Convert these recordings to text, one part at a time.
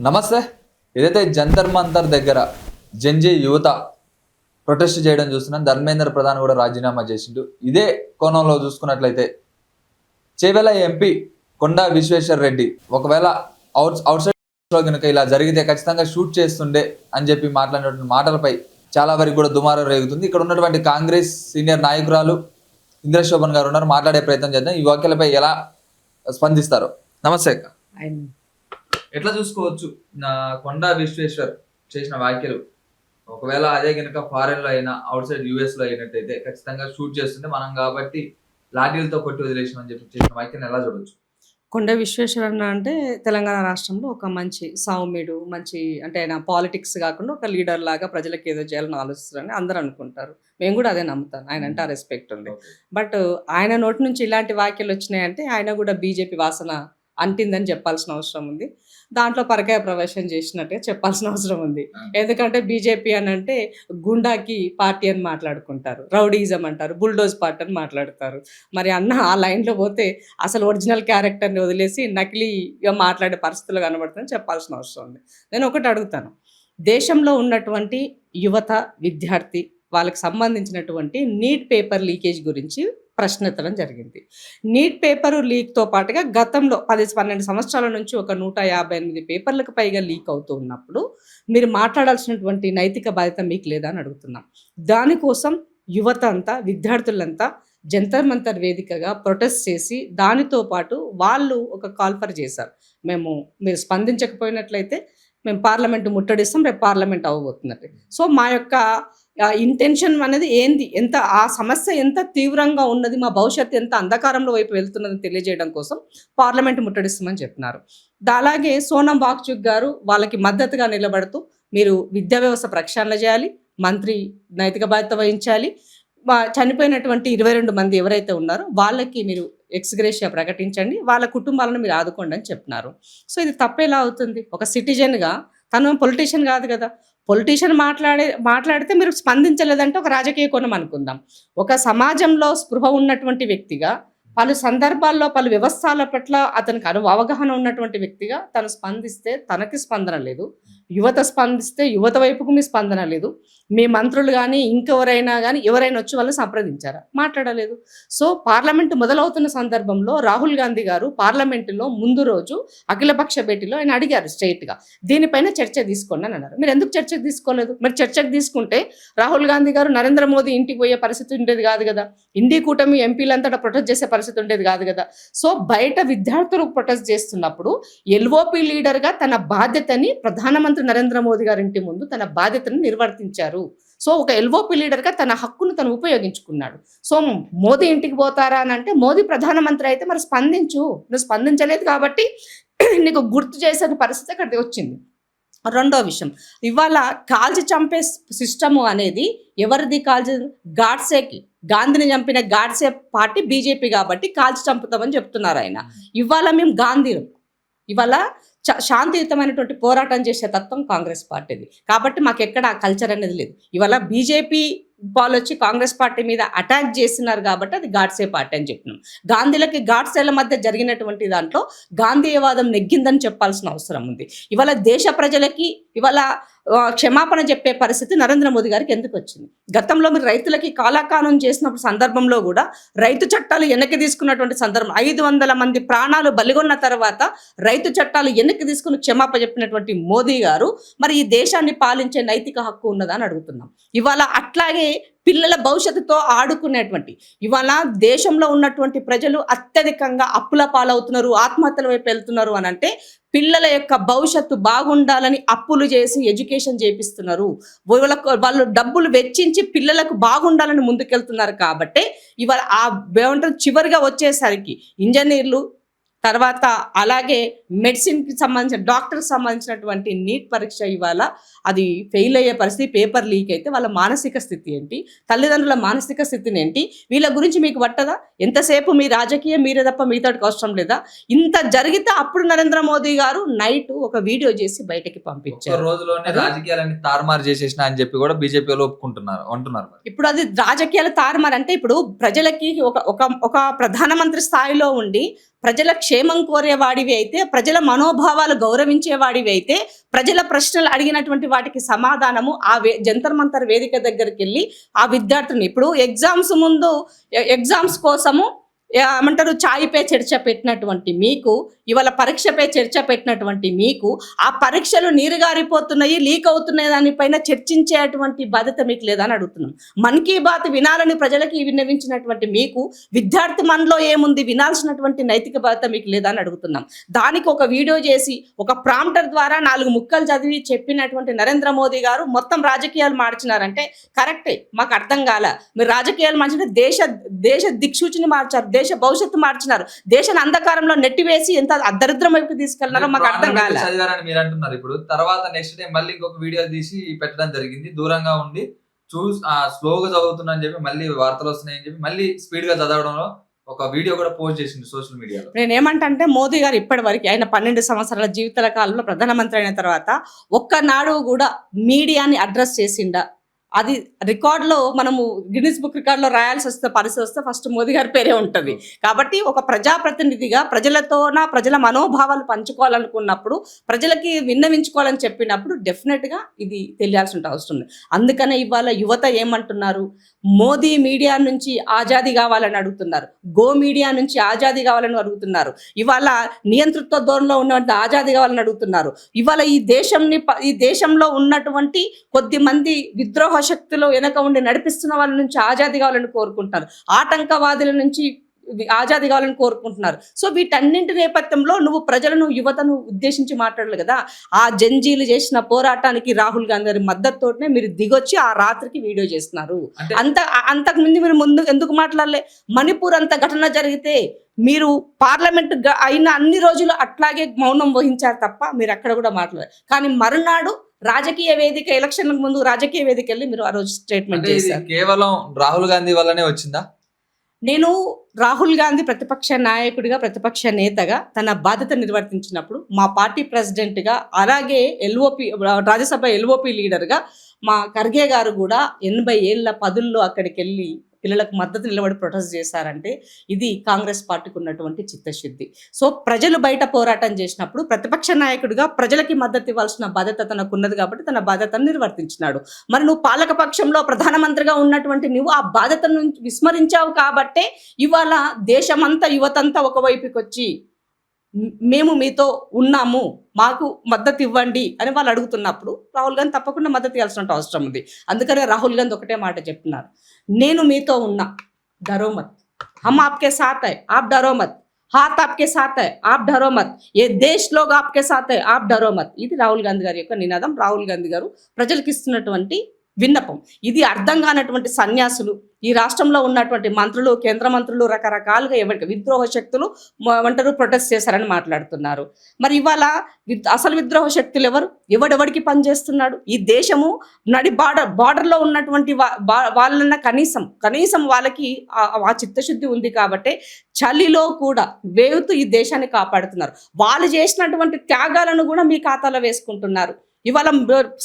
నమస్తే. ఏదైతే జంతర్ మంతర్ దగ్గర జంజీ యువత ప్రొటెస్ట్ చేయడం చూస్తున్నాం. ధర్మేంద్ర ప్రధాన్ కూడా రాజీనామా చేసిండు. ఇదే కోణంలో చూసుకున్నట్లయితే చేవెళ్ల ఎంపీ కొండా విశ్వేశ్వర్ రెడ్డి ఒకవేళ అవుట్ సైడ్ లో కనుక ఇలా జరిగితే ఖచ్చితంగా షూట్ చేస్తుండే అని చెప్పి మాట్లాడినటువంటి మాటలపై చాలా వరకు కూడా దుమారం రేగుతుంది. ఇక్కడ ఉన్నటువంటి కాంగ్రెస్ సీనియర్ నాయకురాలు ఇంద్రశోభన్ గారు ఉన్నారు, మాట్లాడే ప్రయత్నం చేద్దాం. ఈ వ్యాఖ్యలపై ఎలా స్పందిస్తారు? నమస్తే అక్క. ఎట్లా చూసుకోవచ్చు నా కొండా విశ్వేశ్వర్ చేసిన వ్యాఖ్యలు? ఒకవేళ అదే కనుక ఫారెన్ లో అయినా అవుట్ సైడ్ యుఎస్ లో అయినట్టయితే ఖచ్చితంగా షూట్ చేస్తుంటే మనం కాబట్టి లాఠీలతో కొట్టి వదిలేసామని చెప్పి చేసిన వ్యాఖ్యను ఎలా చూడొచ్చు? కొండ విశ్వేశ్వరన్న అంటే తెలంగాణ రాష్ట్రంలో ఒక మంచి సౌమ్యుడు, మంచి అంటే ఆయన పాలిటిక్స్ కాకుండా ఒక లీడర్ లాగా ప్రజలకు ఏదో చేయాలని ఆలోచిస్తారని అందరూ అనుకుంటారు. మేము కూడా అదే నమ్ముతాను. ఆయన అంటే ఆ రెస్పెక్ట్ ఉంది. బట్ ఆయన నోటి నుంచి ఇలాంటి వ్యాఖ్యలు వచ్చినాయంటే ఆయన కూడా బీజేపీ వాసన అంటిందని చెప్పాల్సిన అవసరం ఉంది. దాంట్లో పరకాయ ప్రవేశం చేసినట్టుగా చెప్పాల్సిన అవసరం ఉంది. ఎందుకంటే బీజేపీ అని అంటే గుండాకి పార్టీ అని మాట్లాడుకుంటారు, రౌడీజం అంటారు, బుల్డోజ్ పార్టీ అని మాట్లాడతారు. మరి అన్న ఆ లైన్లో పోతే అసలు ఒరిజినల్ క్యారెక్టర్ని వదిలేసి నకిలీగా మాట్లాడే పరిస్థితులు కనబడుతుందని చెప్పాల్సిన అవసరం ఉంది. నేను ఒకటి అడుగుతాను, దేశంలో ఉన్నటువంటి యువత విద్యార్థి వాళ్ళకి సంబంధించినటువంటి నీట్ పేపర్ లీకేజ్ గురించి ప్రశ్న ఎత్తడం జరిగింది. నీట్ పేపర్ లీక్తో పాటుగా గతంలో 10-12 సంవత్సరాల నుంచి ఒక 158 పేపర్లకు పైగా లీక్ అవుతూ ఉన్నప్పుడు మీరు మాట్లాడాల్సినటువంటి నైతిక బాధ్యత మీకు లేదా అని అడుగుతున్నాం. దానికోసం యువత అంతా, విద్యార్థులంతా జంతర్ మంతర్ వేదికగా ప్రొటెస్ట్ చేసి దానితో పాటు వాళ్ళు ఒక కాల్ఫర్ చేశారు. మీరు స్పందించకపోయినట్లయితే మేము పార్లమెంటు ముట్టడిస్తాం, రేపు పార్లమెంట్ అవ్వబోతున్నట్టు. సో మా యొక్క ఇంటెన్షన్ అనేది ఏంది, ఎంత ఆ సమస్య ఎంత తీవ్రంగా ఉన్నది, మా భవిష్యత్తు ఎంత అంధకారంలో వైపు వెళ్తున్నదని తెలియజేయడం కోసం పార్లమెంటు ముట్టడిస్తామని చెప్తున్నారు. అలాగే సోనం వాక్చుక్ గారు వాళ్ళకి మద్దతుగా నిలబడుతూ మీరు విద్యా వ్యవస్థ ప్రక్షాళన చేయాలి, మంత్రి నైతిక బాధ్యత వహించాలి, చనిపోయినటువంటి 22 మంది ఎవరైతే ఉన్నారో వాళ్ళకి మీరు ఎక్స్గ్రేషియా ప్రకటించండి, వాళ్ళ కుటుంబాలను మీరు ఆదుకోండి అని చెప్తున్నారు. సో ఇది తప్పేలా అవుతుంది? ఒక సిటిజన్గా, తను పొలిటీషియన్ కాదు కదా, పొలిటీషియన్ మాట్లాడితే మీరు స్పందించలేదంటే ఒక రాజకీయ కోణం అనుకుందాం. ఒక సమాజంలో స్పృహ ఉన్నటువంటి వ్యక్తిగా, పలు సందర్భాల్లో పలు వ్యవస్థల పట్ల అతనికి అవగాహన ఉన్నటువంటి వ్యక్తిగా తను స్పందిస్తే తనకి స్పందన లేదు, యువత స్పందిస్తే యువత వైపుకు మీ స్పందన లేదు, మీ మంత్రులు కానీ ఇంకెవరైనా కానీ ఎవరైనా వచ్చి వాళ్ళు సంప్రదించారా? మాట్లాడలేదు. సో పార్లమెంటు మొదలవుతున్న సందర్భంలో రాహుల్ గాంధీ గారు పార్లమెంటులో ముందు రోజు అఖిలపక్ష భేటీలో ఆయన అడిగారు స్ట్రైట్గా, దీనిపైన చర్చ తీసుకోండి అని అన్నారు. మీరు ఎందుకు చర్చకు తీసుకోలేదు? మరి చర్చకు తీసుకుంటే రాహుల్ గాంధీ గారు నరేంద్ర మోదీ ఇంటికి పోయే పరిస్థితి ఉండేది కాదు కదా, ఇండి కూటమి ఎంపీలంతటా ప్రొటెస్ట్ చేసే పరిస్థితి ఉండేది కాదు కదా. సో బయట విద్యార్థులు ప్రొటెస్ట్ చేస్తున్నప్పుడు ఎల్ఓపి లీడర్గా తన బాధ్యతని ప్రధానమంత్రి నరేంద్ర మోదీ గారి ఇంటి ముందు తన బాధ్యతను నిర్వర్తించారు. సో ఒక ఎల్ఓపి లీడర్గా తన హక్కును తను ఉపయోగించుకున్నాడు. సో మోదీ ఇంటికి పోతారా అని అంటే, మోదీ ప్రధానమంత్రి అయితే మరి స్పందించు, నువ్వు స్పందించలేదు కాబట్టి నీకు గుర్తు చేసే పరిస్థితి అక్కడికి వచ్చింది. రెండో విషయం, ఇవాళ కాల్చి చంపే సిస్టము అనేది ఎవరిది? గాడ్సేకి, గాంధీని చంపిన గాడ్సే పార్టీ బీజేపీ కాబట్టి కాల్చి చంపుతామని చెప్తున్నారు ఆయన. ఇవాళ మేము గాంధీలు, ఇవాళ శాంతియుతమైనటువంటి పోరాటం చేసే తత్వం కాంగ్రెస్ పార్టీది కాబట్టి మాకు ఎక్కడ ఆ కల్చర్ అనేది లేదు. ఇవాళ బీజేపీ వాళ్ళు వచ్చి కాంగ్రెస్ పార్టీ మీద అటాక్ చేస్తున్నారు కాబట్టి అది గాడ్సే పార్టీ అని చెప్పినాం. గాంధీలకి గాడ్సేల మధ్య జరిగినటువంటి దాంట్లో గాంధీయవాదం నెగ్గిందని చెప్పాల్సిన అవసరం ఉంది. ఇవాళ దేశ ప్రజలకి ఇవాళ క్షమాపణ చెప్పే పరిస్థితి నరేంద్ర మోదీ గారికి ఎందుకు వచ్చింది? గతంలో మీరు రైతులకి కాలాకాలం చేసినప్పుడు సందర్భంలో కూడా రైతు చట్టాలు వెనక్కి తీసుకున్నటువంటి సందర్భం, 500 మంది ప్రాణాలు బలిగొన్న తర్వాత రైతు చట్టాలు వెనక్కి తీసుకుని క్షమాపణ చెప్పినటువంటి మోదీ గారు మరి ఈ దేశాన్ని పాలించే నైతిక హక్కు ఉన్నదా అని అడుగుతున్నాం. ఇవాళ అట్లాగే పిల్లల భవిష్యత్తుతో ఆడుకునేటువంటి, ఇవాళ దేశంలో ఉన్నటువంటి ప్రజలు అత్యధికంగా అప్పుల పాలవుతున్నారు, ఆత్మహత్యల వైపు వెళ్తున్నారు అని అంటే పిల్లల యొక్క భవిష్యత్తు బాగుండాలని అప్పులు చేసి ఎడ్యుకేషన్ చేపిస్తున్నారు. వాళ్ళు డబ్బులు వెచ్చించి పిల్లలకు బాగుండాలని ముందుకెళ్తున్నారు కాబట్టి ఇవాళ ఆ చివరిగా వచ్చేసరికి ఇంజనీర్లు, తర్వాత అలాగే మెడిసిన్కి సంబంధించిన డాక్టర్కి సంబంధించినటువంటి నీట్ పరీక్ష ఇవాళ అది ఫెయిల్ అయ్యే పరిస్థితి, పేపర్ లీక్ అయితే వాళ్ళ మానసిక స్థితి ఏంటి, తల్లిదండ్రుల మానసిక స్థితిని ఏంటి, వీళ్ళ గురించి మీకు పట్టదా? ఎంతసేపు మీ రాజకీయం మీరే తప్ప మిగతాడికి అవసరం లేదా? ఇంత జరిగితే అప్పుడు నరేంద్ర మోదీ గారు నైట్ ఒక వీడియో చేసి బయటకి పంపించారు. రోజులోనే రాజకీయాలన్నీ తారుమారు చేసేసిన అని చెప్పి కూడా బీజేపీ ఒప్పుకుంటున్నారు అంటున్నారు. ఇప్పుడు అది రాజకీయాలు తారుమారు అంటే ఇప్పుడు ప్రజలకి ఒక ప్రధానమంత్రి స్థాయిలో ఉండి ప్రజల క్షేమం కోరేవాడివి అయితే, ప్రజల మనోభావాలు గౌరవించేవాడివి అయితే, ప్రజల ప్రశ్నలు అడిగినటువంటి వాటికి సమాధానము జంతర్ మంతర్ వేదిక దగ్గరికి వెళ్ళి ఆ విద్యార్థుని ఇప్పుడు ఎగ్జామ్స్ ముందు ఎగ్జామ్స్ కోసము ఏమంటారు ఛాయ్పై చర్చ పెట్టినటువంటి మీకు, ఇవాళ పరీక్షపై చర్చ పెట్టినటువంటి మీకు, ఆ పరీక్షలు నీరుగారిపోతున్నాయి, లీక్ అవుతున్నాయి దానిపైన చర్చించేటువంటి బాధ్యత మీకు లేదని అడుగుతున్నాం. మన్ కీ బాత్ వినాలని ప్రజలకి విన్నవించినటువంటి మీకు, విద్యార్థి మనలో ఏముంది వినాల్సినటువంటి నైతిక బాధ్యత మీకు లేదని అడుగుతున్నాం. దానికి ఒక వీడియో చేసి ఒక ప్రాంప్టర్ ద్వారా 4 ముక్కలు చదివి చెప్పినటువంటి నరేంద్ర మోదీ గారు మొత్తం రాజకీయాలు మార్చినారంటే కరెక్టే, మాకు అర్థం కాల. మీరు రాజకీయాలు మార్చితే దేశ దిక్సూచిని మార్చారు, దేశ భవిష్యత్తు మార్చినారు, దేశాన్ని అంధకారంలో నెట్టివేసి ఎంత దరిద్రం వైపు తీసుకెళ్లినారో మాకు అర్థం కాలే. చదివారని మీరు అంటున్నారు. ఇప్పుడు తర్వాత నెక్స్ట్ డే మళ్ళీ ఇంకొక వీడియో తీసి పెట్టడం జరిగింది. దూరంగా ఉండి స్లోగా చదువుతున్నా అని చెప్పి మళ్ళీ వార్తలు వస్తున్నాయని చెప్పి మళ్ళీ స్పీడ్ గా చదవడంలో ఒక వీడియో కూడా పోస్ట్ చేసింది సోషల్ మీడియాలో. నేను ఏమంటే మోదీ గారు ఇప్పటి వరకు ఆయన 12 సంవత్సరాల జీవితాల కాలంలో ప్రధానమంత్రి అయిన తర్వాత ఒక్కనాడు కూడా మీడియాని అడ్రస్ చేసిండా? అది రికార్డులో మనము గిన్నిస్ బుక్ రికార్డులో రాయాల్సి వస్తే పరిస్థితి వస్తే ఫస్ట్ మోదీ గారి పేరే ఉంటుంది. కాబట్టి ఒక ప్రజాప్రతినిధిగా ప్రజల మనోభావాలు పంచుకోవాలనుకున్నప్పుడు, ప్రజలకి విన్నవించుకోవాలని చెప్పినప్పుడు డెఫినెట్గా ఇది తెలియాల్సిన అవసరం ఉంది. అందుకనే ఇవాళ యువత ఏమంటున్నారు, మోదీ మీడియా నుంచి ఆజాదీ కావాలని అడుగుతున్నారు, గో మీడియా నుంచి ఆజాదీ కావాలని అడుగుతున్నారు, ఇవాళ నియంతృత్వ ధోరణిలో ఉన్నటువంటి ఆజాదీ కావాలని అడుగుతున్నారు. ఇవాళ ఈ దేశంలో ఉన్నటువంటి కొద్ది మంది విద్రోహ శక్తులు వెనక ఉండి నడిపిస్తున్న వాళ్ళ నుంచి ఆజాదీ కావాలని కోరుకుంటున్నారు, ఆటంకవాదుల నుంచి ఆజాదీ కావాలని కోరుకుంటున్నారు. సో వీటన్నింటి నేపథ్యంలో నువ్వు ప్రజలను, యువతను ఉద్దేశించి మాట్లాడాలి కదా. ఆ జంజీలు చేసిన పోరాటానికి రాహుల్ గాంధీ గారి మద్దతుతోనే మీరు దిగొచ్చి ఆ రాత్రికి వీడియో చేస్తున్నారు. అంతకు ముందు ఎందుకు మాట్లాడలే? మణిపూర్ అంత ఘటన జరిగితే మీరు పార్లమెంట్ అయిన అన్ని రోజులు అట్లాగే మౌనం వహించారు తప్ప మీరు అక్కడ కూడా మాట్లాడారు. కానీ మరునాడు రాజకీయ వేదిక, ఎలక్షన్లకు ముందు రాజకీయ వేదిక వెళ్ళి మీరు ఆ రోజు స్టేట్మెంట్ చేశారు. కేవలం రాహుల్ గాంధీ వల్లనే వచ్చిందా? నేను రాహుల్ గాంధీ ప్రతిపక్ష నాయకుడిగా, ప్రతిపక్ష నేతగా తన బాధ్యత నిర్వర్తించినప్పుడు, మా పార్టీ ప్రెసిడెంట్గా, అలాగే రాజ్యసభ ఎల్ఓపి లీడర్గా మా ఖర్గే గారు కూడా 80 ఏళ్ల పదుల్లో అక్కడికి వెళ్ళి పిల్లలకు మద్దతు నిలబడి ప్రొటెస్ట్ చేశారంటే ఇది కాంగ్రెస్ పార్టీకి ఉన్నటువంటి చిత్తశుద్ధి. సో ప్రజలు బయట పోరాటం చేసినప్పుడు ప్రతిపక్ష నాయకుడిగా ప్రజలకి మద్దతు ఇవ్వాల్సిన బాధ్యత తనకు ఉన్నది కాబట్టి తన బాధ్యతను నిర్వర్తించినాడు. మరి నువ్వు పాలకపక్షంలో ప్రధానమంత్రిగా ఉన్నటువంటి నువ్వు ఆ బాధ్యతను విస్మరించావు కాబట్టే ఇవాళ దేశమంతా, యువతంతా ఒకవైపుకి వచ్చి మేము మీతో ఉన్నాము, మాకు మద్దతు ఇవ్వండి అని వాళ్ళు అడుగుతున్నప్పుడు రాహుల్ గాంధీ తప్పకుండా మద్దతు ఇవ్వాల్సిన అవసరం ఉంది. అందుకనే రాహుల్ గాంధీ ఒకటే మాట చెప్తున్నారు, నేను మీతో ఉన్నా, డరో మత్, హమ్ ఆప్కే సాత్ హై ఆప్ డరో మత్, హాత్ ఆప్కే సాత్ హై ఆప్ డరో మత్, ఏ దేశ్ లోగ్ ఆప్కే సాత్ హై ఆప్ డరో మత్. ఇది రాహుల్ గాంధీ గారి యొక్క నినాదం, రాహుల్ గాంధీ గారు ప్రజలకు ఇస్తున్నటువంటి విన్నపం. ఇది అర్థం కానటువంటి సన్యాసులు, ఈ రాష్ట్రంలో ఉన్నటువంటి మంత్రులు, కేంద్ర మంత్రులు రకరకాలుగా ఎవరికి విద్రోహ శక్తులు ప్రొటెస్ట్ చేశారని మాట్లాడుతున్నారు. మరి ఇవాళ అసలు విద్రోహ శక్తులు ఎవడెవడికి పనిచేస్తున్నాడు? ఈ దేశము నడి బార్డర్లో ఉన్నటువంటి వాళ్ళన్న కనీసం వాళ్ళకి ఆ చిత్తశుద్ధి ఉంది కాబట్టి చలిలో కూడా వేవుతూ ఈ దేశాన్ని కాపాడుతున్నారు. వాళ్ళు చేసినటువంటి త్యాగాలను కూడా మీ ఖాతాలో వేసుకుంటున్నారు. ఇవాళ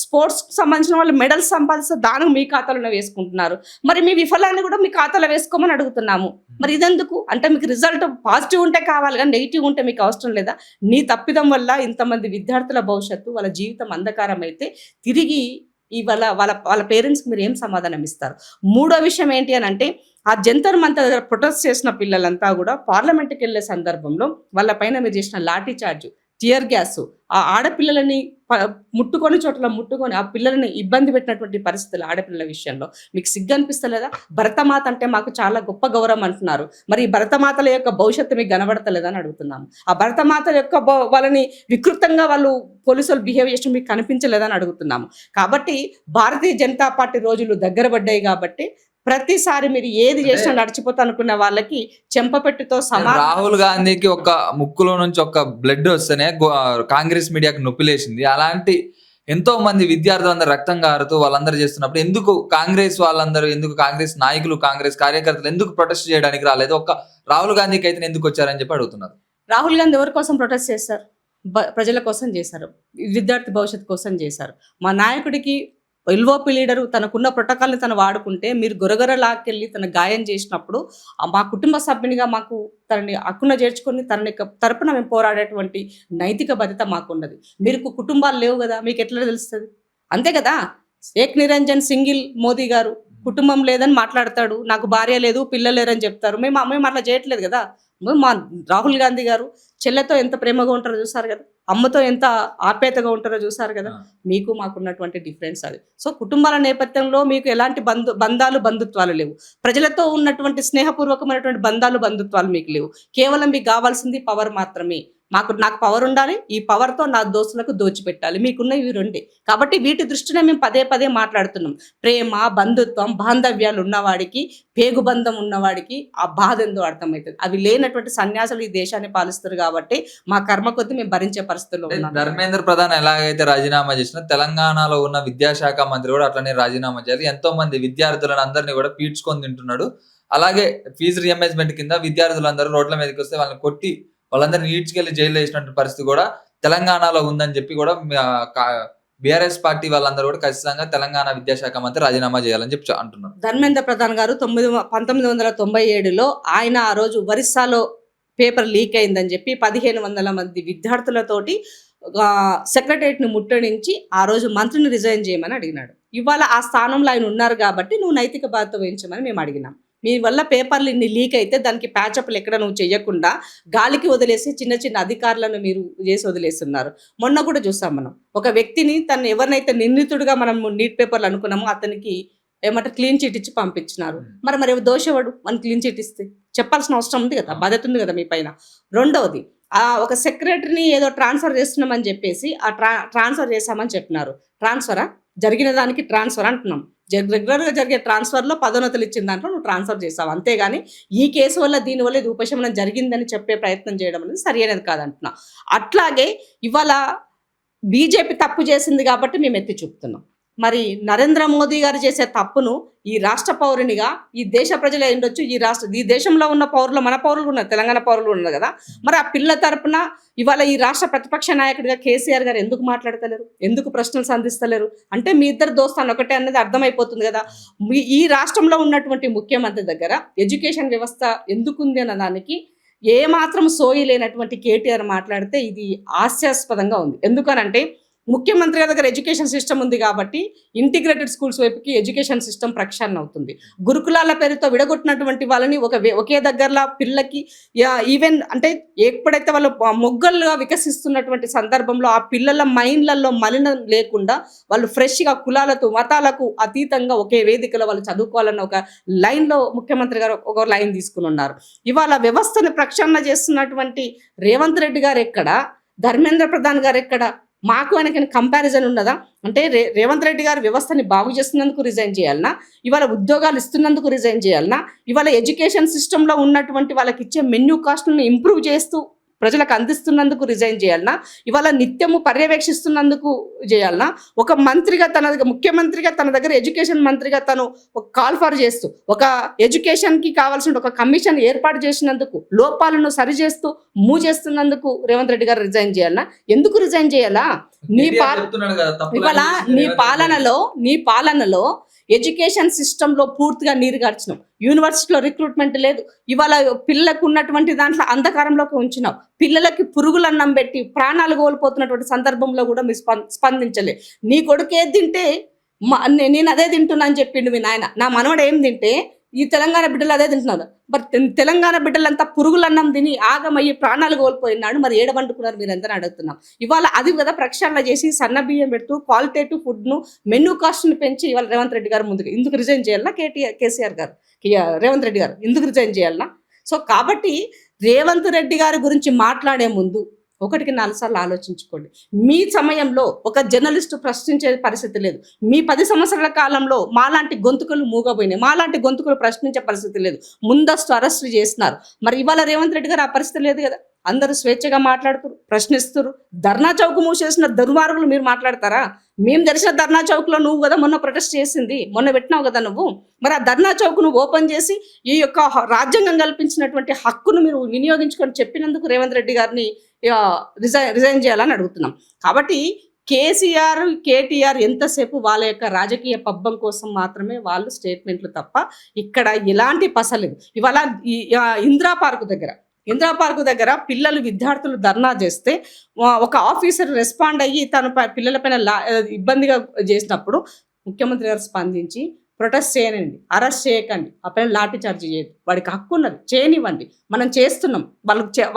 స్పోర్ట్స్కి సంబంధించిన వాళ్ళు మెడల్స్ సంపాదిస్తే దానికి మీ ఖాతాలో వేసుకుంటున్నారు. మరి మీ విఫలాన్ని కూడా మీ ఖాతాలో వేసుకోమని అడుగుతున్నాము. మరి ఇదెందుకు అంటే మీకు రిజల్ట్ పాజిటివ్ ఉంటే కావాలి కానీ నెగిటివ్ ఉంటే మీకు అవసరం లేదా? నీ తప్పిదం వల్ల ఇంతమంది విద్యార్థుల భవిష్యత్తు, వాళ్ళ జీవితం అంధకారం అయితే తిరిగి ఇవాళ వాళ్ళ పేరెంట్స్కి మీరు ఏం సమాధానం ఇస్తారు? మూడో విషయం ఏంటి అని అంటే, ఆ జంతర్ మంతర్ దగ్గర ప్రొటెస్ట్ చేసిన పిల్లలంతా కూడా పార్లమెంట్కి వెళ్ళే సందర్భంలో వాళ్ళ పైన మీరు చేసిన లాఠీ చార్జ్, టియర్ గ్యాస్, ఆ ఆడపిల్లలని ముట్టుకొని ఆ పిల్లలని ఇబ్బంది పెట్టినటువంటి పరిస్థితులు ఆడపిల్లల విషయంలో మీకు సిగ్గు అనిపిస్తలేదా? భరతమాత అంటే మాకు చాలా గొప్ప గౌరవం అంటున్నారు. మరి ఈ భరతమాతల యొక్క భవిష్యత్తు మీకు కనబడతలేదని అడుగుతున్నాము. ఆ భరతమాత యొక్క వాళ్ళని వికృతంగా వాళ్ళు పోలీసులు బిహేవ్ చేసి మీకు కనిపించలేదని అడుగుతున్నాము. కాబట్టి భారతీయ జనతా పార్టీ రోజులు దగ్గర పడ్డాయి కాబట్టి ప్రతిసారి మీరు ఏది చేసినా నడిచిపోతా అనుకున్న వాళ్ళకి చెంపపెట్టుతో రాహుల్ గాంధీకి ఒక ముక్కులో నుంచి ఒక బ్లడ్ వస్తేనే కాంగ్రెస్ మీడియాకి నొప్పిలేసింది. అలాంటి ఎంతో మంది విద్యార్థులందరూ రక్తం కారుతూ వాళ్ళందరూ చేస్తున్నప్పుడు ఎందుకు కాంగ్రెస్ నాయకులు, కాంగ్రెస్ కార్యకర్తలు ఎందుకు ప్రొటెస్ట్ చేయడానికి రాలేదు? ఒక రాహుల్ గాంధీకి అయితే ఎందుకు వచ్చారని చెప్పి అడుగుతున్నారు. రాహుల్ గాంధీ ఎవరి కోసం ప్రొటెస్ట్ చేశారు? ప్రజల కోసం చేశారు, విద్యార్థి భవిష్యత్తు కోసం చేశారు. మా నాయకుడికి ఎల్ఓపి లీడరు తనకున్న ప్రోటోకాల్ని తను వాడుకుంటే మీరు గొరగొర లాక్కెళ్ళి తన గాయం చేసినప్పుడు మా కుటుంబ సభ్యునిగా మాకు తనని హక్కున చేర్చుకొని తనని తరపున మేము పోరాడేటువంటి నైతిక బాధ్యత మాకున్నది. మీకు కుటుంబాలు లేవు కదా, మీకు ఎట్లా తెలుస్తుంది? అంతే కదా. ఏక్ నిరంజన్ సింగిల్ మోదీ గారు కుటుంబం లేదని మాట్లాడతాడు, నాకు భార్య లేదు పిల్లలు లేరని చెప్తారు. మేము అట్లా చేయట్లేదు కదా. మా రాహుల్ గాంధీ గారు చెల్లెతో ఎంత ప్రేమగా ఉంటారో చూసారు కదా, అమ్మతో ఎంత ఆప్యాయతగా ఉంటారో చూసారు కదా. మీకు మాకున్నటువంటి డిఫరెన్స్ అది. సో కుటుంబాల నేపథ్యంలో మీకు ఎలాంటి బంధాలు బంధుత్వాలు లేవు. ప్రజలతో ఉన్నటువంటి స్నేహపూర్వకమైనటువంటి బంధుత్వాలు మీకు లేవు. కేవలం మీకు కావాల్సింది పవర్ మాత్రమే. నాకు పవర్ ఉండాలి, ఈ పవర్తో నా దోస్తులకు దోచిపెట్టాలి. మీకున్న ఇవి రెండే. కాబట్టి వీటి దృష్టినే మేము పదే మాట్లాడుతున్నాం. ప్రేమ, బంధుత్వం, బాంధవ్యాలు ఉన్నవాడికి, పేగుబంధం ఉన్నవాడికి ఆ బాధ ఎంతో అర్థమవుతుంది. అవి లేనటువంటి సన్యాసులు ఈ దేశాన్ని పాలిస్తారు కాబట్టి మా కర్మ కొద్దీ మేము భరించే పరిస్థితుల్లో ఉన్నాం. ధర్మేంద్ర ప్రధాన్ ఎలాగైతే రాజీనామా చేసినా తెలంగాణలో ఉన్న విద్యాశాఖ మంత్రి కూడా అట్లనే రాజీనామా చేయాలి. ఎంతో మంది విద్యార్థులను అందరినీ కూడా పీడ్చుకొని తింటున్నాడు. అలాగే ఫీజు రియంబర్స్మెంట్ కింద విద్యార్థులందరూ రోడ్ల మీదకి వస్తే వాళ్ళని కొట్టి వాళ్ళందరినీ ఈడ్చుకెళ్లి జైల్లో వేసినటువంటి పరిస్థితి కూడా తెలంగాణలో ఉందని చెప్పి కూడా బీఆర్ఎస్ పార్టీ వాళ్ళందరూ కూడా ఖచ్చితంగా తెలంగాణ విద్యాశాఖ మంత్రి రాజీనామా చేయాలని చెప్పి అంటున్నారు. ధర్మేంద్ర ప్రధాన్ గారు 1997లో ఆయన ఆ రోజు ఒరిస్సాలో పేపర్ లీక్ అయిందని చెప్పి 1500 మంది విద్యార్థులతోటి సెక్రటరియట్ని ముట్టడించి ఆ రోజు మంత్రిని రిజైన్ చేయమని అడిగినాడు. ఇవాళ ఆ స్థానంలో ఆయన ఉన్నారు కాబట్టి నువ్వు నైతిక బాధ్యత వహించమని మేము అడిగినాం. మీ వల్ల పేపర్లు ఇన్ని లీక్ అయితే దానికి ప్యాచప్లు ఎక్కడ నువ్వు చేయకుండా గాలికి వదిలేసి చిన్న అధికారులను మీరు చేసి వదిలేస్తున్నారు. మొన్న కూడా చూసాం మనం ఒక వ్యక్తిని తను ఎవరినైతే నిందితుడిగా మనం నీట్ పేపర్లు అనుకున్నామో అతనికి ఏమంటారు క్లీన్ చిట్ ఇచ్చి పంపించినారు. మరి దోషవాడు మనం క్లీన్ చిట్ ఇస్తే చెప్పాల్సిన అవసరం ఉంది కదా, బాధ్యత ఉంది కదా మీ పైన. రెండవది ఒక సెక్రటరీని ఏదో ట్రాన్స్ఫర్ చేస్తున్నామని చెప్పేసి ట్రాన్స్ఫర్ చేశామని చెప్పినారు. ట్రాన్స్ఫరా? జరిగిన దానికి ట్రాన్స్ఫర్ అంటున్నాం. రెగ్యులర్గా జరిగే ట్రాన్స్ఫర్లో పదోన్నతులు ఇచ్చిన దాంట్లో నువ్వు ట్రాన్స్ఫర్ చేస్తావు. అంతేగాని ఈ కేసు వల్ల దీనివల్ల ఇది ఉపశమనం జరిగిందని చెప్పే ప్రయత్నం చేయడం అనేది సరి అనేది కాదంటున్నా. అట్లాగే ఇవాళ బీజేపీ తప్పు చేసింది కాబట్టి మేము ఎత్తి చూపుతున్నాం. మరి నరేంద్ర మోదీ గారు చేసే తప్పును ఈ రాష్ట్ర పౌరునిగా ఈ దేశ ప్రజలే ఉండొచ్చు, ఈ దేశంలో ఉన్న పౌరులు మన పౌరులు ఉన్నారు, తెలంగాణ పౌరులు ఉన్నారు కదా. మరి ఆ పిల్ల తరపున ఇవాళ ఈ రాష్ట్ర ప్రతిపక్ష నాయకుడిగా కేసీఆర్ గారు ఎందుకు మాట్లాడతలేరు, ఎందుకు ప్రశ్నలు సంధిస్తలేరు? అంటే మీ ఇద్దరు దోస్తాను ఒకటే అనేది అర్థమైపోతుంది కదా. ఈ రాష్ట్రంలో ఉన్నటువంటి ముఖ్యమంత్రి దగ్గర ఎడ్యుకేషన్ వ్యవస్థ ఎందుకుంది అన్న దానికి ఏమాత్రం సోయి లేనటువంటి కేటీఆర్ మాట్లాడితే ఇది హాస్యాస్పదంగా ఉంది. ఎందుకనంటే ముఖ్యమంత్రి గారి దగ్గర ఎడ్యుకేషన్ సిస్టమ్ ఉంది కాబట్టి ఇంటిగ్రేటెడ్ స్కూల్స్ వైపుకి ఎడ్యుకేషన్ సిస్టమ్ ప్రక్షాళన అవుతుంది. గురుకులాల పేరుతో విడగొట్టినటువంటి వాళ్ళని ఒకే దగ్గరలో పిల్లలకి ఈవెన్ అంటే ఎప్పుడైతే వాళ్ళు మొగ్గలుగా వికసిస్తున్నటువంటి సందర్భంలో ఆ పిల్లల మైండ్లలో మలినం లేకుండా వాళ్ళు ఫ్రెష్గా కులాలకు మతాలకు అతీతంగా ఒకే వేదికలో వాళ్ళు చదువుకోవాలన్న ఒక లైన్లో ముఖ్యమంత్రి గారు ఒక లైన్ తీసుకుని ఉన్నారు. ఇవాళ వ్యవస్థను ప్రక్షాళన చేస్తున్నటువంటి రేవంత్ రెడ్డి గారు ఎక్కడ, ధర్మేంద్ర ప్రధాన్ గారు ఎక్కడ? మాకు ఆయనకి కంపారిజన్ ఉన్నదా? అంటే రేవంత్ రెడ్డి గారు వ్యవస్థని బాగు చేస్తున్నందుకు రిజైన్ చేయాలన్నా, ఇవాళ ఉద్యోగాలు ఇస్తున్నందుకు రిజైన్ చేయాలన్నా, ఇవాళ ఎడ్యుకేషన్ సిస్టంలో ఉన్నటువంటి వాళ్ళకి ఇచ్చే మెన్యూ కాస్ట్లను ఇంప్రూవ్ చేస్తూ ప్రజలకు అందిస్తున్నందుకు రిజైన్ చేయాలన్నా, ఇవాళ నిత్యము పర్యవేక్షిస్తున్నందుకు చేయాలన్నా, ఒక మంత్రిగా ముఖ్యమంత్రిగా తన దగ్గర ఎడ్యుకేషన్ మంత్రిగా తను ఒక కాల్ ఫర్ చేస్తూ ఒక ఎడ్యుకేషన్కి కావాల్సిన ఒక కమిషన్ ఏర్పాటు చేసినందుకు లోపాలను సరిచేస్తూ మూవ్ చేస్తున్నందుకు రేవంత్ రెడ్డి గారు రిజైన్ చేయాలన్నా? ఎందుకు రిజైన్ చేయాలా? ఇవాళ నీ పాలనలో ఎడ్యుకేషన్ సిస్టంలో పూర్తిగా నీరు గార్చినావు. యూనివర్సిటీలో రిక్రూట్మెంట్ లేదు. ఇవాళ పిల్లలకు ఉన్నటువంటి దాంట్లో అంధకారంలోకి ఉంచినావు. పిల్లలకి పురుగులన్నం పెట్టి ప్రాణాలు కోల్పోతున్నటువంటి సందర్భంలో కూడా మీరు స్పందించలే. నీ కొడుకు ఏది తింటే నేను అదే తింటున్నా అని చెప్పిండు మీ నాయన. నా మనవడు ఏం తింటే ఈ తెలంగాణ బిడ్డలు అదే తింటున్నారు. మరి తెలంగాణ బిడ్డలంతా పురుగులన్నం తిని ఆగమయ్యి ప్రాణాలు కోల్పోయినాడు. మరి ఏడవండుకున్నారు మీరు ఎంతని అడుగుతున్నాం. ఇవాళ అది కదా ప్రక్షాళన చేసి సన్న బియ్యం పెడుతూ క్వాలిటేటివ్ ఫుడ్ను మెన్యూ కాస్ట్ను పెంచి ఇవాళ రేవంత్ రెడ్డి గారు ముందుకు ఎందుకు రిజైన్ చేయాలన్నా? కేసీఆర్ గారు రేవంత్ రెడ్డి గారు ఎందుకు రిజైన్ చేయాలన్నా? సో కాబట్టి రేవంత్ రెడ్డి గారి గురించి మాట్లాడే ముందు 1-4 సార్లు ఆలోచించుకోండి. మీ సమయంలో ఒక జర్నలిస్టు ప్రశ్నించే పరిస్థితి లేదు. మీ 10 సంవత్సరాల కాలంలో మాలాంటి గొంతుకలు మూగపోయినాయి. మాలాంటి గొంతుకలు ప్రశ్నించే పరిస్థితి లేదు. ముందస్తు అరెస్టు చేస్తున్నారు. మరి ఇవాళ రేవంత్ రెడ్డి గారు ఆ పరిస్థితి లేదు కదా. అందరూ స్వేచ్ఛగా మాట్లాడుతారు, ప్రశ్నిస్తారు. ధర్నా చౌక్ మూసేసిన దుర్మార్గులు మీరు మాట్లాడతారా? మేము తెలిసిన ధర్నా చౌక్లో నువ్వు కదా మొన్న ప్రొటెస్ట్ చేసింది, మొన్న పెట్టినావు కదా నువ్వు. మరి ఆ ధర్నా చౌక్ నువ్వు ఓపెన్ చేసి ఈ యొక్క రాజ్యాంగం కల్పించినటువంటి హక్కును మీరు వినియోగించుకొని చెప్పినందుకు రేవంత్ రెడ్డి గారిని రిజైన్ చేయాలని అడుగుతున్నాం. కాబట్టి కేసీఆర్, కేటీఆర్ ఎంతసేపు వాళ్ళ యొక్క రాజకీయ పబ్బం కోసం మాత్రమే వాళ్ళు స్టేట్మెంట్లు తప్ప ఇక్కడ ఎలాంటి పసలేదు. ఇవాళ ఇందిరా పార్కు దగ్గర పిల్లలు విద్యార్థులు ధర్నా చేస్తే ఒక ఆఫీసర్ రెస్పాండ్ అయ్యి తన పిల్లల పైన ఇబ్బందిగా చేసినప్పుడు ముఖ్యమంత్రి గారు స్పందించి ప్రొటెస్ట్ చేయనండి, అరెస్ట్ చేయకండి, ఆ పైన లాఠీ చార్జ్ చేయదు, వాడికి హక్కు ఉన్నది, చేయనివ్వండి, మనం చేస్తున్నాం.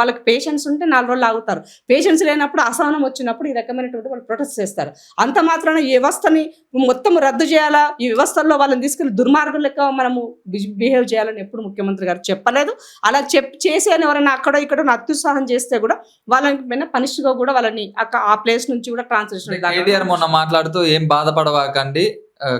వాళ్ళకి పేషెన్స్ ఉంటే 4 రోజులు ఆగుతారు, పేషెన్స్ లేనప్పుడు అసహనం వచ్చినప్పుడు ఈ రకమైనటువంటి వాళ్ళు ప్రొటెస్ట్ చేస్తారు. అంత మాత్రాన ఈ వ్యవస్థని మొత్తం రద్దు చేయాలా, ఈ వ్యవస్థల్లో వాళ్ళని తీసుకెళ్లి దుర్మార్గుల లెక్క మనము బిహేవ్ చేయాలని ఎప్పుడు ముఖ్యమంత్రి గారు చెప్పలేదు. అలా చేసేని ఎవరైనా అక్కడ ఇక్కడ అత్యుత్సాహం చేస్తే కూడా వాళ్ళని పనిష్గా కూడా వాళ్ళని ఆ ప్లేస్ నుంచి కూడా కేటీఆర్ మొన్న మాట్లాడుతూ ఏం బాధపడవాకండి,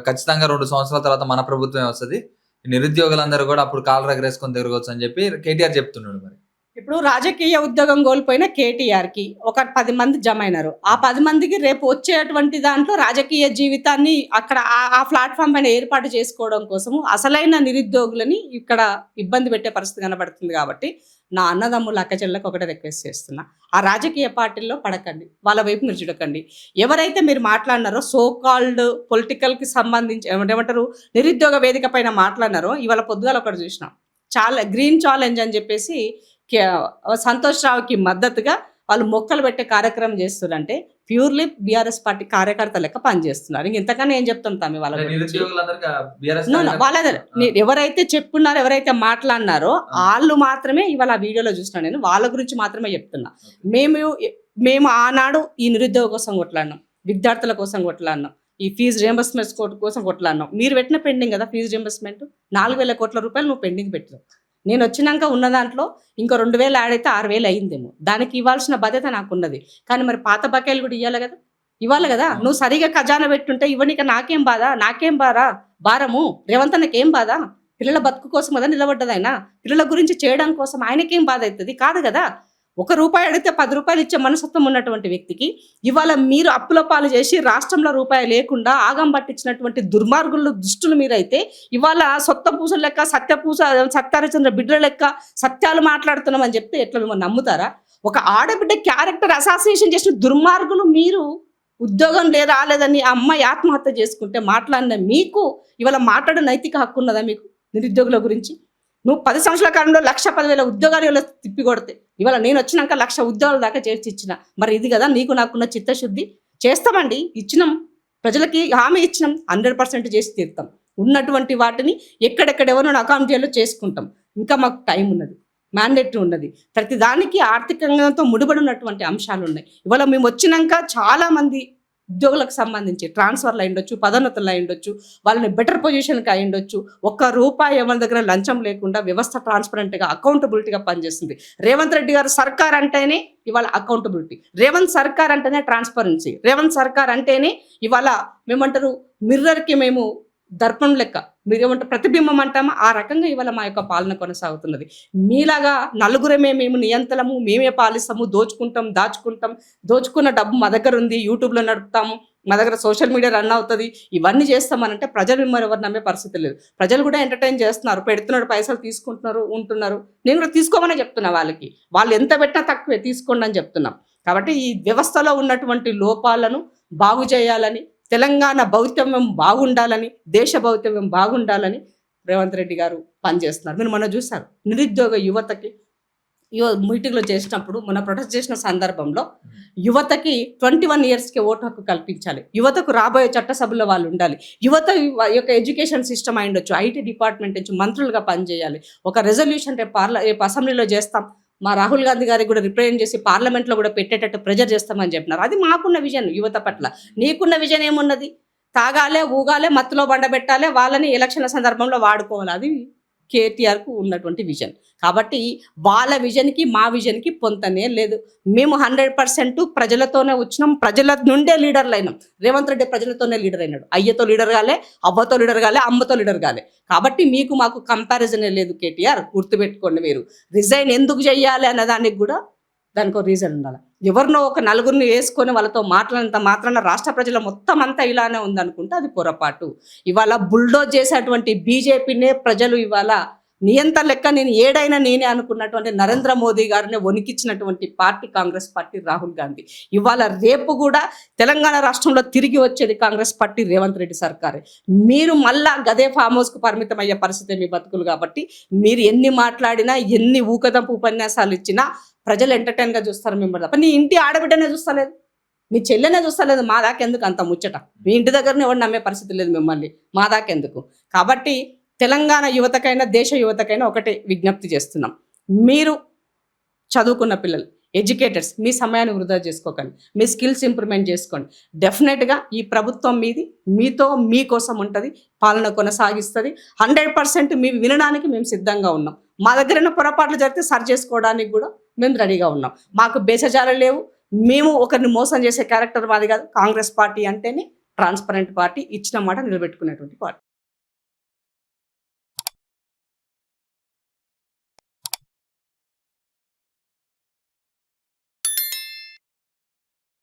ఖచ్చితంగా 2 సంవత్సరాల తర్వాత మన ప్రభుత్వమే వస్తుంది, నిరుద్యోగులందరూ కూడా అప్పుడు కాలు రగరేసుకొని తిరగవచ్చు అని చెప్పి కేటీఆర్ చెప్తున్నాడు. మరి ఇప్పుడు రాజకీయ ఉద్యోగం కోల్పోయిన కేటీఆర్కి ఒక 10 మంది జమ అయినారు. ఆ 10 మందికి రేపు వచ్చేటువంటి దాంట్లో రాజకీయ జీవితాన్ని అక్కడ ఆ ప్లాట్ఫామ్ పైన ఏర్పాటు చేసుకోవడం కోసము అసలైన నిరుద్యోగులని ఇక్కడ ఇబ్బంది పెట్టే పరిస్థితి కనబడుతుంది. కాబట్టి నా అన్నదమ్ముల అక్కచెల్లకు ఒకటే రిక్వెస్ట్ చేస్తున్నా, ఆ రాజకీయ పార్టీల్లో పడకండి, వాళ్ళ వైపు మీరు చూడకండి. ఎవరైతే మీరు మాట్లాడినారో సో కాల్డ్ పొలిటికల్కి సంబంధించి ఏమంటారు నిరుద్యోగ వేదిక పైన మాట్లాడినారో, ఇవాళ పొద్దుగాల ఒకటి చూసినాం, గ్రీన్ ఛాలెంజ్ అని చెప్పేసి సంతోష్ రావుకి మద్దతుగా వాళ్ళు మొక్కలు పెట్టే కార్యక్రమం చేస్తున్నారంటే ప్యూర్లీ బీఆర్ఎస్ పార్టీ కార్యకర్త లెక్క పనిచేస్తున్నారు. ఇంతకన్నా ఏం చెప్తాం తమ్మి వాళ్ళ ఎవరైతే చెప్పున్నారో, ఎవరైతే మాట్లాడినారో వాళ్ళు మాత్రమే ఇవాళ వీడియోలో చూసినా, నేను వాళ్ళ గురించి మాత్రమే చెప్తున్నా. మేము ఆనాడు ఈ నిరుద్యోగ కోసం కొట్లాడినాం, విద్యార్థుల కోసం కొట్లాడినాం, ఈ ఫీజు రియంబర్స్మెంట్ కోసం కొట్లాడినాం. మీరు పెట్టిన పెండింగ్ కదా ఫీజు రియంబర్స్మెంట్, 4,000 కోట్ల రూపాయలు నువ్వు పెండింగ్ పెట్టావు. నేను వచ్చినాక ఉన్న దాంట్లో ఇంకో 2,000 యాడ్ అయితే 6,000 అయిందేమో, దానికి ఇవ్వాల్సిన బాధ్యత నాకున్నది. కానీ మరి పాత బకాయిలు కూడా ఇవ్వాలి కదా. నువ్వు సరిగా ఖజానా పెట్టుంటే ఇవ్వనిక నాకేం భారము, రేవంత్ అన్నకేం బాధ, పిల్లల బతుకు కోసం కదా నిలబడ్డదైనా, పిల్లల గురించి చేయడం కోసం ఆయనకేం బాధ అవుతుంది కాదు కదా. 1 రూపాయి అడిగితే 10 రూపాయలు ఇచ్చే మనస్తత్వం ఉన్నటువంటి వ్యక్తికి ఇవాళ మీరు అప్పుల పాలు చేసి రాష్ట్రంలో రూపాయి లేకుండా ఆగం పట్టించినటువంటి దుర్మార్గులు దుష్టులు మీరైతే ఇవాళ సొత్త పూసల లెక్క సత్యహరిచంద్ర బిడ్డల లెక్క సత్యాలు మాట్లాడుతున్నామని చెప్తే ఎట్లా మిమ్మల్ని నమ్ముతారా? ఒక ఆడబిడ్డ క్యారెక్టర్ అసాసినేషన్ చేసిన దుర్మార్గులు మీరు. ఉద్యోగం రాలేదని ఆ అమ్మాయి ఆత్మహత్య చేసుకుంటే మాట్లాడిన మీకు ఇవాళ మాట్లాడే నైతిక హక్కు ఉన్నదా మీకు నిరుద్యోగుల గురించి? నువ్వు 10 సంవత్సరాల కాలంలో 1,10,000 ఉద్యోగాలు తిప్పి కొడితే ఇవాళ నేను వచ్చినాక 1,00,000 ఉద్యోగాల దాకా చేర్చి ఇచ్చిన. మరి ఇది కదా నీకు నాకున్న చిత్తశుద్ధి. చేస్తామండి, ఇచ్చినాం, ప్రజలకి హామీ ఇచ్చినాం, 100% చేసి తీరుతాం. ఉన్నటువంటి వాటిని ఎక్కడెక్కడెవరో అకౌంట్ చేయాలో చేసుకుంటాం. ఇంకా మాకు టైం ఉన్నది, మ్యాండేటరీ ఉన్నది, ప్రతి దానికి ఆర్థికంగా ముడిపడి ఉన్నటువంటి అంశాలు ఉన్నాయి. ఇవాళ మేము వచ్చినాక చాలామంది ఉద్యోగులకు సంబంధించి ట్రాన్స్ఫర్లు అయి ఉండొచ్చు, పదోన్నతులు అయి ఉండొచ్చు, వాళ్ళని బెటర్ పొజిషన్కి అయి ఉండొచ్చు. 1 రూపాయి ఎవరి దగ్గర లంచం లేకుండా వ్యవస్థ ట్రాన్స్పరెంట్గా అకౌంటబిలిటీగా పనిచేస్తుంది. రేవంత్ రెడ్డి గారు సర్కార్ అంటేనే ఇవాళ అకౌంటబిలిటీ, రేవంత్ సర్కార్ అంటేనే ట్రాన్స్పరెన్సీ, రేవంత్ సర్కార్ అంటేనే ఇవాళ మేమంటారు మిర్రర్కి మేము దర్పణం లెక్క, మీరేమంటారు ప్రతిబింబం అంటామా, ఆ రకంగా ఇవాళ మా యొక్క పాలన కొనసాగుతున్నది. మీలాగా నలుగురమే మేము నియంత్రణము, మేమే పాలిస్తాము, దాచుకుంటాం, దోచుకున్న డబ్బు మా దగ్గర ఉంది, యూట్యూబ్లో నడుపుతాము, మా దగ్గర సోషల్ మీడియా రన్ అవుతుంది, ఇవన్నీ చేస్తామనంటే ప్రజలు మిమ్మల్ని ఎవరు నమ్మే పరిస్థితి లేదు. ప్రజలు కూడా ఎంటర్టైన్ చేస్తున్నారు, పెడుతున్నారు, పైసలు తీసుకుంటున్నారు, ఉంటున్నారు. నేను కూడా తీసుకోమని చెప్తున్నా, వాళ్ళకి వాళ్ళు ఎంత పెట్టినా తక్కువే తీసుకోండి అని చెప్తున్నాం. కాబట్టి ఈ వ్యవస్థలో ఉన్నటువంటి లోపాలను బాగు చేయాలని, తెలంగాణ భవితవ్యం బాగుండాలని, దేశ భవితవ్యం బాగుండాలని రేవంత్ రెడ్డి గారు పనిచేస్తున్నారు. మీరు మొన్న చూసారు నిరుద్యోగ యువతకి మీటింగ్లో చేసినప్పుడు, మొన్న ప్రొటెస్ట్ చేసిన సందర్భంలో యువతకి 21 ఇయర్స్కి ఓటు హక్కు కల్పించాలి, యువతకు రాబోయే చట్టసభలో వాళ్ళు ఉండాలి, యువత యొక్క ఎడ్యుకేషన్ సిస్టమ్ అయి ఉండొచ్చు, ఐటీ డిపార్ట్మెంట్ నుంచి మంత్రులుగా పనిచేయాలి. ఒక రెజల్యూషన్ రేపు అసెంబ్లీలో చేస్తాం, మా రాహుల్ గాంధీ గారికి కూడా రిప్రజెంట్ చేసి పార్లమెంట్లో కూడా పెట్టేటట్టు ప్రెజర్ చేస్తామని చెప్పినారు. అది మాకున్న విజన్ యువత పట్ల. నీకున్న విజన్ ఏమున్నది? తాగాలే, ఊగాలే, మత్తులో బండబెట్టాలే, వాళ్ళని ఎలక్షన్ల సందర్భంలో వాడుకోవాలి. అది కేటీఆర్కు ఉన్నటువంటి విజన్. కాబట్టి వాళ్ళ విజన్కి మా విజన్కి పొంతనే లేదు. మేము 100% ప్రజలతోనే వచ్చినాం, ప్రజల నుండే లీడర్లు అయినాం. రేవంత్ రెడ్డి ప్రజలతోనే లీడర్ అయినాడు. అయ్యతో లీడర్ కాలే, అవ్వతో లీడర్ కాలే, అమ్మతో లీడర్ కాలే. కాబట్టి మీకు మాకు కంపారిజనే లేదు. కేటీఆర్ గుర్తుపెట్టుకోండి, మీరు రిజైన్ ఎందుకు చెయ్యాలి అన్నదానికి కూడా దానికి ఒక రీజన్ ఉండాలి. ఎవరినో ఒక నలుగురిని వేసుకొని వాళ్ళతో మాట్లాడినంత మాత్రాన రాష్ట్ర ప్రజల మొత్తం అంతా ఇలానే ఉందనుకుంటే అది పొరపాటు. ఇవాళ బుల్డోజ్ చేసేటువంటి బీజేపీనే ప్రజలు ఇవాళ నియంత లెక్క నేను ఏడైనా నేనే అనుకున్నటువంటి నరేంద్ర మోదీ గారిని వణికిచ్చినటువంటి పార్టీ కాంగ్రెస్ పార్టీ, రాహుల్ గాంధీ. ఇవాళ రేపు కూడా తెలంగాణ రాష్ట్రంలో తిరిగి వచ్చేది కాంగ్రెస్ పార్టీ, రేవంత్ రెడ్డి సర్కారే. మీరు మళ్ళా గదే ఫామ్ హౌస్కు పరిమితం అయ్యే పరిస్థితి మీ బతుకులు. కాబట్టి మీరు ఎన్ని మాట్లాడినా, ఎన్ని ఊకదంపు ఉపన్యాసాలు ఇచ్చినా ప్రజలు ఎంటర్టైన్గా చూస్తారు మిమ్మల్ని తప్ప నీ ఇంటి ఆడబిడ్డనే చూస్తలేదు, మీ చెల్లెనే చూస్తలేదు. మా దాకెందుకు అంత ముచ్చట? మీ ఇంటి దగ్గరనే ఎవరు నమ్మే పరిస్థితి లేదు మిమ్మల్ని, మా దాకెందుకు? కాబట్టి తెలంగాణ యువతకైనా, దేశ యువతకైనా ఒకటే విజ్ఞప్తి చేస్తున్నాం. మీరు చదువుకున్న పిల్లలు, ఎడ్యుకేటర్స్, మీ సమయాన్ని వృధా చేసుకోకండి. మీ స్కిల్స్ ఇంప్రూవ్మెంట్ చేసుకోండి. డెఫినెట్గా ఈ ప్రభుత్వం మీతో మీకోసం ఉంటుంది, పాలన కొనసాగిస్తుంది. 100% మీ వినడానికి మేము సిద్ధంగా ఉన్నాం. మా దగ్గర పొరపాట్లు జరిగితే సరి చేసుకోవడానికి కూడా మేము రెడీగా ఉన్నాం. మాకు బేసజాలు లేవు. మేము ఒకరిని మోసం చేసే క్యారెక్టర్ మాది కాదు. కాంగ్రెస్ పార్టీ అంటేనే ట్రాన్స్పరెంట్ పార్టీ, ఇచ్చిన మాట నిలబెట్టుకునేటువంటి పార్టీ.